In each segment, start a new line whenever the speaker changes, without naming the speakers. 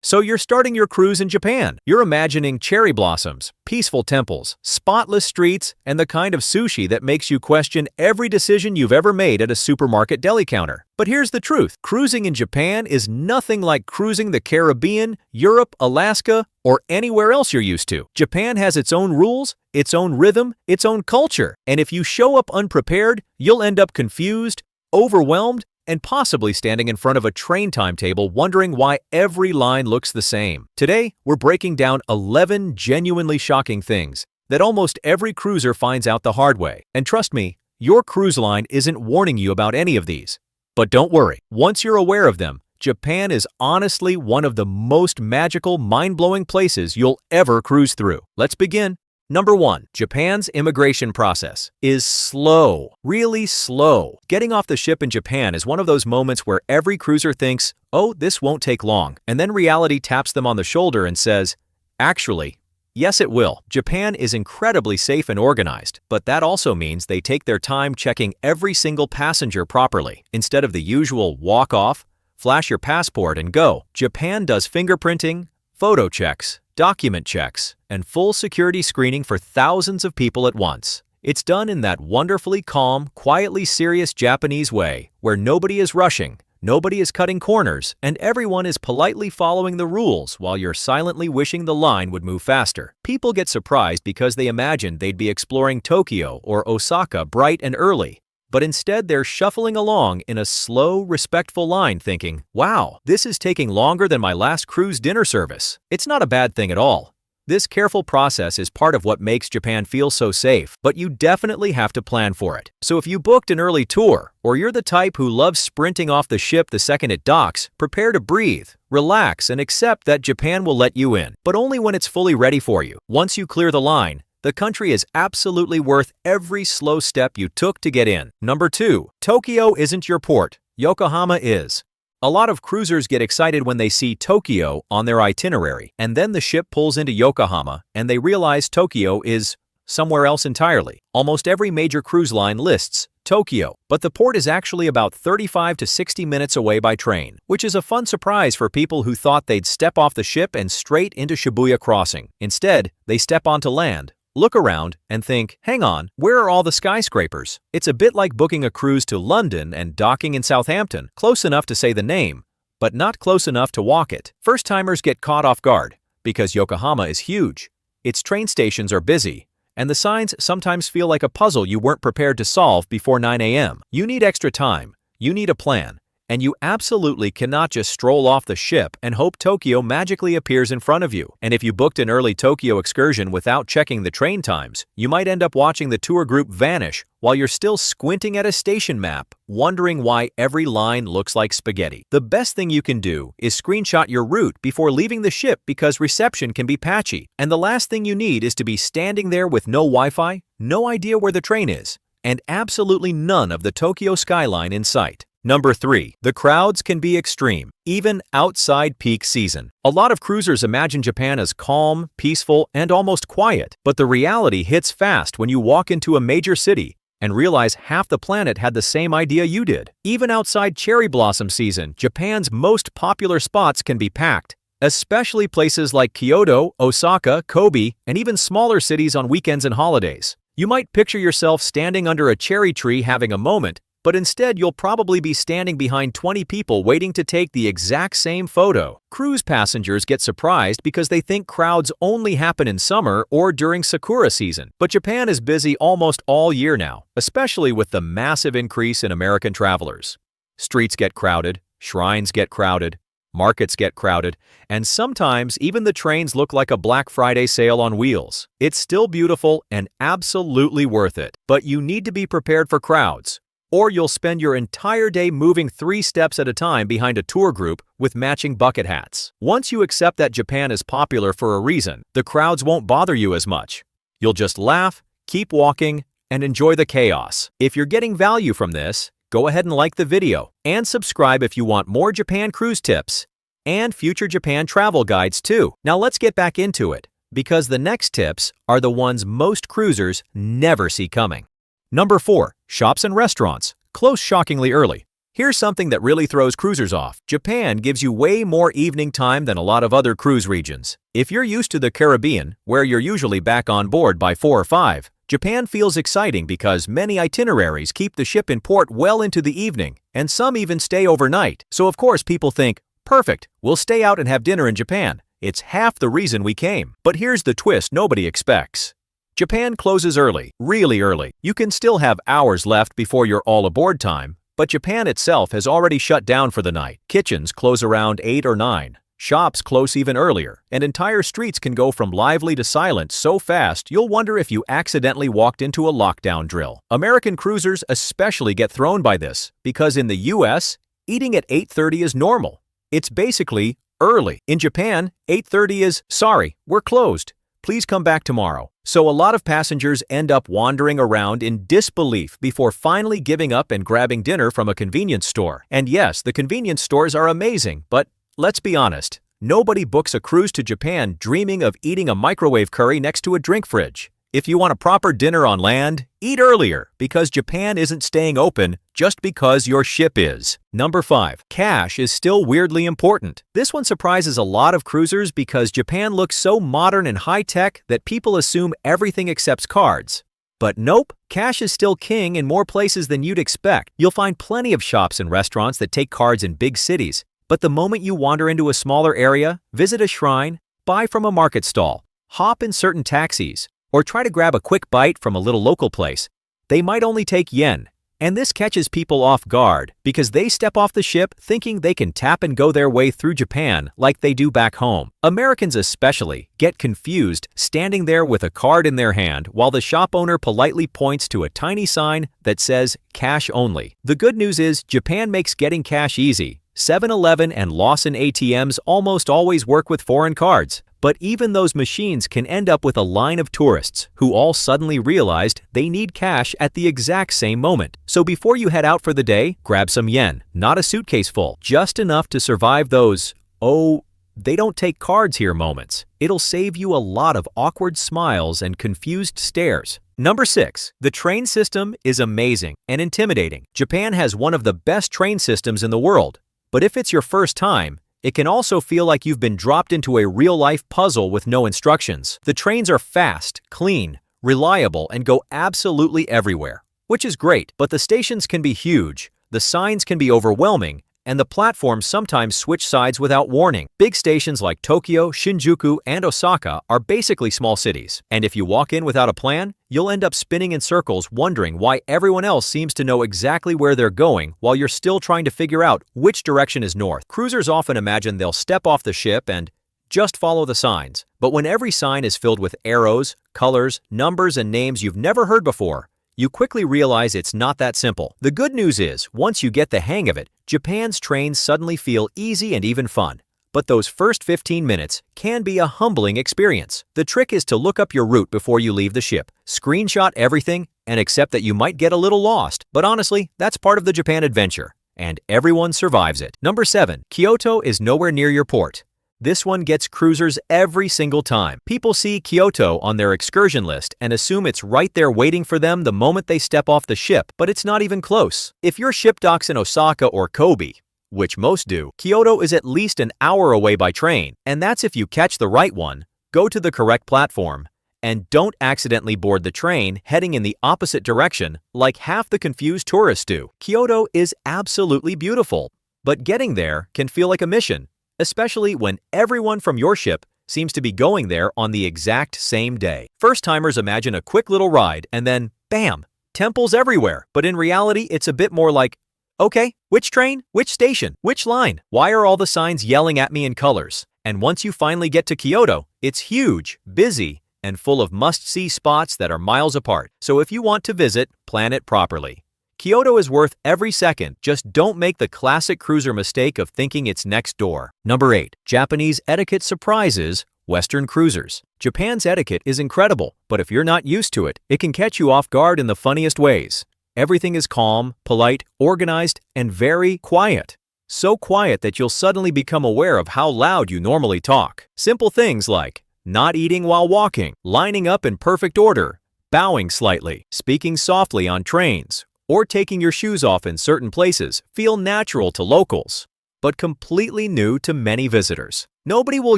So you're starting your cruise in Japan. You're imagining cherry blossoms, peaceful temples, spotless streets, and the kind of sushi that makes you question every decision you've ever made at a supermarket deli counter. But here's the truth. Cruising in Japan is nothing like cruising the Caribbean, Europe, Alaska, or anywhere else you're used to. Japan has its own rules, its own rhythm, its own culture. And if you show up unprepared, you'll end up confused, overwhelmed, and possibly standing in front of a train timetable wondering why every line looks the same. Today, we're breaking down 11 genuinely shocking things that almost every cruiser finds out the hard way. And trust me, your cruise line isn't warning you about any of these. But don't worry, once you're aware of them, Japan is honestly one of the most magical, mind-blowing places you'll ever cruise through. Let's begin. Number 1. Japan's immigration process is slow, really slow. Getting off the ship in Japan is one of those moments where every cruiser thinks, oh, this won't take long, and then reality taps them on the shoulder and says, actually, yes it will. Japan is incredibly safe and organized, but that also means they take their time checking every single passenger properly. Instead of the usual walk off, flash your passport and go, Japan does fingerprinting, photo checks, document checks, and full security screening for thousands of people at once. It's done in that wonderfully calm, quietly serious Japanese way, where nobody is rushing, nobody is cutting corners, and everyone is politely following the rules while you're silently wishing the line would move faster. People get surprised because they imagined they'd be exploring Tokyo or Osaka bright and early. But instead they're shuffling along in a slow, respectful line thinking, wow, this is taking longer than my last cruise dinner service. It's not a bad thing at all. This careful process is part of what makes Japan feel so safe, but you definitely have to plan for it. So if you booked an early tour, or you're the type who loves sprinting off the ship the second it docks, prepare to breathe, relax, and accept that Japan will let you in, but only when it's fully ready for you. Once you clear the line, the country is absolutely worth every slow step you took to get in. Number 2. Tokyo isn't your port. Yokohama is. A lot of cruisers get excited when they see Tokyo on their itinerary, and then the ship pulls into Yokohama and they realize Tokyo is somewhere else entirely. Almost every major cruise line lists Tokyo, but the port is actually about 35 to 60 minutes away by train, which is a fun surprise for people who thought they'd step off the ship and straight into Shibuya Crossing. Instead, they step onto land, look around, and think, hang on, where are all the skyscrapers? It's a bit like booking a cruise to London and docking in Southampton, close enough to say the name, but not close enough to walk it. First-timers get caught off guard, because Yokohama is huge. Its train stations are busy, and the signs sometimes feel like a puzzle you weren't prepared to solve before 9 a.m. You need extra time, you need a plan, and you absolutely cannot just stroll off the ship and hope Tokyo magically appears in front of you. And if you booked an early Tokyo excursion without checking the train times, you might end up watching the tour group vanish while you're still squinting at a station map, wondering why every line looks like spaghetti. The best thing you can do is screenshot your route before leaving the ship because reception can be patchy. And the last thing you need is to be standing there with no Wi-Fi, no idea where the train is, and absolutely none of the Tokyo skyline in sight. Number 3. The crowds can be extreme, even outside peak season. A lot of cruisers imagine Japan as calm, peaceful, and almost quiet, but the reality hits fast when you walk into a major city and realize half the planet had the same idea you did. Even outside cherry blossom season, Japan's most popular spots can be packed, especially places like Kyoto, Osaka, Kobe, and even smaller cities on weekends and holidays. You might picture yourself standing under a cherry tree having a moment, but instead you'll probably be standing behind 20 people waiting to take the exact same photo. Cruise passengers get surprised because they think crowds only happen in summer or during Sakura season. But Japan is busy almost all year now, especially with the massive increase in American travelers. Streets get crowded, shrines get crowded, markets get crowded, and sometimes even the trains look like a Black Friday sale on wheels. It's still beautiful and absolutely worth it, but you need to be prepared for crowds, or you'll spend your entire day moving 3 steps at a time behind a tour group with matching bucket hats. Once you accept that Japan is popular for a reason, the crowds won't bother you as much. You'll just laugh, keep walking, and enjoy the chaos. If you're getting value from this, go ahead and like the video, and subscribe if you want more Japan cruise tips and future Japan travel guides too. Now let's get back into it, because the next tips are the ones most cruisers never see coming. Number 4. Shops and restaurants close shockingly early. Here's something that really throws cruisers off. Japan gives you way more evening time than a lot of other cruise regions. If you're used to the Caribbean, where you're usually back on board by 4 or 5, Japan feels exciting because many itineraries keep the ship in port well into the evening, and some even stay overnight. So of course people think, perfect, we'll stay out and have dinner in Japan. It's half the reason we came. But here's the twist nobody expects. Japan closes early, really early. You can still have hours left before your all aboard time, but Japan itself has already shut down for the night. Kitchens close around 8 or 9. Shops close even earlier, and entire streets can go from lively to silent so fast you'll wonder if you accidentally walked into a lockdown drill. American cruisers especially get thrown by this, because in the US, eating at 8:30 is normal. It's basically early. In Japan, 8:30 is, sorry, we're closed. Please come back tomorrow. So a lot of passengers end up wandering around in disbelief before finally giving up and grabbing dinner from a convenience store. And yes, the convenience stores are amazing, but let's be honest, nobody books a cruise to Japan dreaming of eating a microwave curry next to a drink fridge. If you want a proper dinner on land, eat earlier, because Japan isn't staying open just because your ship is. Number 5. Cash is still weirdly important. This one surprises a lot of cruisers because Japan looks so modern and high-tech that people assume everything accepts cards. But nope, cash is still king in more places than you'd expect. You'll find plenty of shops and restaurants that take cards in big cities. But the moment you wander into a smaller area, visit a shrine, buy from a market stall, hop in certain taxis, or try to grab a quick bite from a little local place, they might only take yen. And this catches people off guard because they step off the ship thinking they can tap and go their way through Japan like they do back home. Americans especially get confused standing there with a card in their hand while the shop owner politely points to a tiny sign that says cash only. The good news is Japan makes getting cash easy. 7-Eleven and Lawson ATMs almost always work with foreign cards. But even those machines can end up with a line of tourists who all suddenly realized they need cash at the exact same moment. So before you head out for the day, grab some yen, not a suitcase full, just enough to survive those, oh, they don't take cards here moments. It'll save you a lot of awkward smiles and confused stares. Number 6. The train system is amazing and intimidating. Japan has one of the best train systems in the world. But if it's your first time, it can also feel like you've been dropped into a real-life puzzle with no instructions. The trains are fast, clean, reliable, and go absolutely everywhere, which is great, but the stations can be huge, the signs can be overwhelming, and the platforms sometimes switch sides without warning. Big stations like Tokyo, Shinjuku, and Osaka are basically small cities, and if you walk in without a plan, you'll end up spinning in circles wondering why everyone else seems to know exactly where they're going while you're still trying to figure out which direction is north. Cruisers often imagine they'll step off the ship and just follow the signs, but when every sign is filled with arrows, colors, numbers, and names you've never heard before, you quickly realize it's not that simple. The good news is, once you get the hang of it, Japan's trains suddenly feel easy and even fun. But those first 15 minutes can be a humbling experience. The trick is to look up your route before you leave the ship, screenshot everything, and accept that you might get a little lost. But honestly, that's part of the Japan adventure, and everyone survives it. Number 7. Kyoto is nowhere near your port. This one gets cruisers every single time. People see Kyoto on their excursion list and assume it's right there waiting for them the moment they step off the ship, but it's not even close. If your ship docks in Osaka or Kobe, which most do, Kyoto is at least an hour away by train, and that's if you catch the right one, go to the correct platform, and don't accidentally board the train heading in the opposite direction like half the confused tourists do. Kyoto is absolutely beautiful, but getting there can feel like a mission, especially when everyone from your ship seems to be going there on the exact same day. First-timers imagine a quick little ride and then, bam, temples everywhere. But in reality, it's a bit more like, okay, which train, which station, which line? Why are all the signs yelling at me in colors? And once you finally get to Kyoto, it's huge, busy, and full of must-see spots that are miles apart. So if you want to visit, plan it properly. Kyoto is worth every second, just don't make the classic cruiser mistake of thinking it's next door. Number 8. Japanese etiquette surprises Western cruisers. Japan's etiquette is incredible, but if you're not used to it, it can catch you off guard in the funniest ways. Everything is calm, polite, organized, and very quiet. So quiet that you'll suddenly become aware of how loud you normally talk. Simple things like not eating while walking, lining up in perfect order, bowing slightly, speaking softly on trains, or taking your shoes off in certain places feel natural to locals, but completely new to many visitors. Nobody will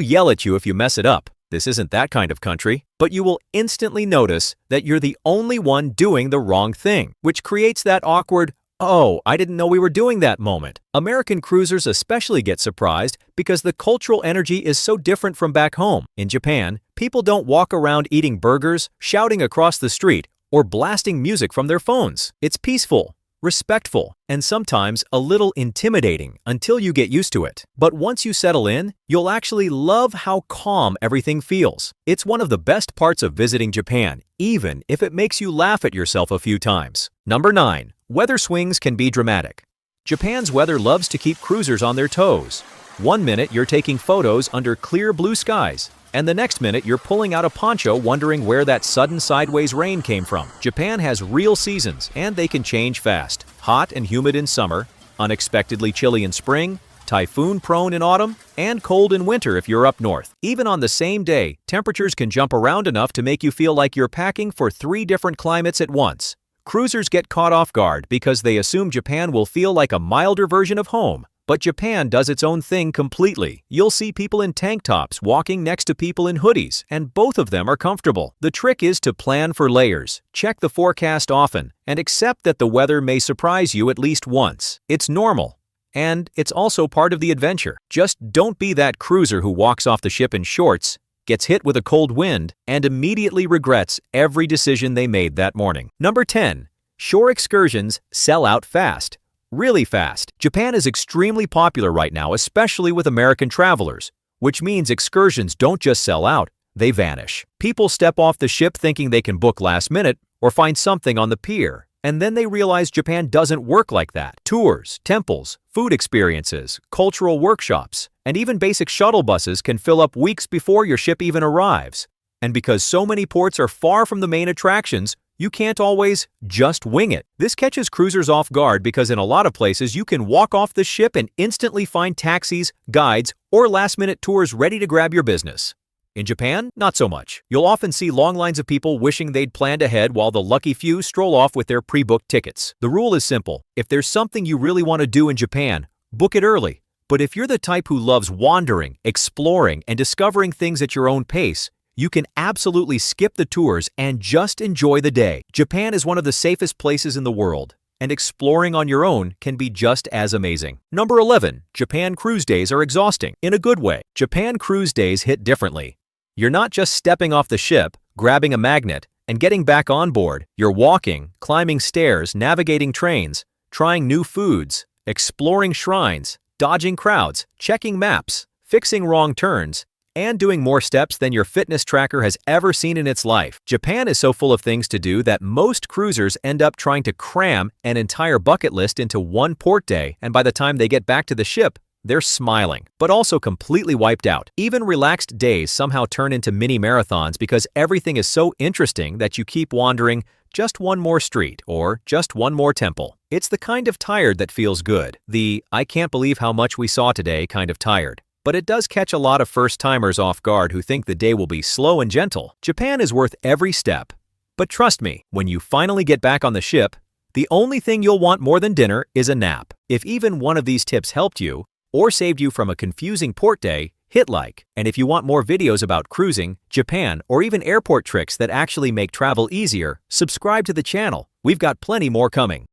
yell at you if you mess it up. This isn't that kind of country, but you will instantly notice that you're the only one doing the wrong thing, which creates that awkward, "Oh, I didn't know we were doing that" moment. American cruisers especially get surprised because the cultural energy is so different from back home. In Japan, people don't walk around eating burgers, shouting across the street, or blasting music from their phones. It's peaceful, respectful, and sometimes a little intimidating until you get used to it. But once you settle in, you'll actually love how calm everything feels. It's one of the best parts of visiting Japan, even if it makes you laugh at yourself a few times. Number 9. Weather swings can be dramatic. Japan's weather loves to keep cruisers on their toes. One minute you're taking photos under clear blue skies, and the next minute you're pulling out a poncho wondering where that sudden sideways rain came from. Japan has real seasons, and they can change fast. Hot and humid in summer, unexpectedly chilly in spring, typhoon-prone in autumn, and cold in winter if you're up north. Even on the same day, temperatures can jump around enough to make you feel like you're packing for 3 different climates at once. Cruisers get caught off guard because they assume Japan will feel like a milder version of home. But Japan does its own thing completely. You'll see people in tank tops walking next to people in hoodies, and both of them are comfortable. The trick is to plan for layers, check the forecast often, and accept that the weather may surprise you at least once. It's normal. And it's also part of the adventure. Just don't be that cruiser who walks off the ship in shorts, gets hit with a cold wind, and immediately regrets every decision they made that morning. Number 10. Shore excursions sell out fast. Really fast. Japan is extremely popular right now, especially with American travelers, which means excursions don't just sell out, they vanish. People step off the ship thinking they can book last minute or find something on the pier, and then they realize Japan doesn't work like that. Tours, temples, food experiences, cultural workshops, and even basic shuttle buses can fill up weeks before your ship even arrives. And because so many ports are far from the main attractions, you can't always just wing it. This catches cruisers off guard because in a lot of places you can walk off the ship and instantly find taxis, guides, or last-minute tours ready to grab your business. In Japan, not so much. You'll often see long lines of people wishing they'd planned ahead while the lucky few stroll off with their pre-booked tickets. The rule is simple. If there's something you really want to do in Japan, book it early. But if you're the type who loves wandering, exploring, and discovering things at your own pace, you can absolutely skip the tours and just enjoy the day. Japan is one of the safest places in the world, and exploring on your own can be just as amazing. Number 11. Japan cruise days are exhausting, in a good way. Japan cruise days hit differently. You're not just stepping off the ship, grabbing a magnet, and getting back on board. You're walking, climbing stairs, navigating trains, trying new foods, exploring shrines, dodging crowds, checking maps, fixing wrong turns, and doing more steps than your fitness tracker has ever seen in its life. Japan is so full of things to do that most cruisers end up trying to cram an entire bucket list into one port day, and by the time they get back to the ship, they're smiling, but also completely wiped out. Even relaxed days somehow turn into mini marathons because everything is so interesting that you keep wandering just one more street or just one more temple. It's the kind of tired that feels good. The "I can't believe how much we saw today" kind of tired. But it does catch a lot of first-timers off guard who think the day will be slow and gentle. Japan is worth every step. But trust me, when you finally get back on the ship, the only thing you'll want more than dinner is a nap. If even one of these tips helped you, or saved you from a confusing port day, hit like. And if you want more videos about cruising, Japan, or even airport tricks that actually make travel easier, subscribe to the channel. We've got plenty more coming.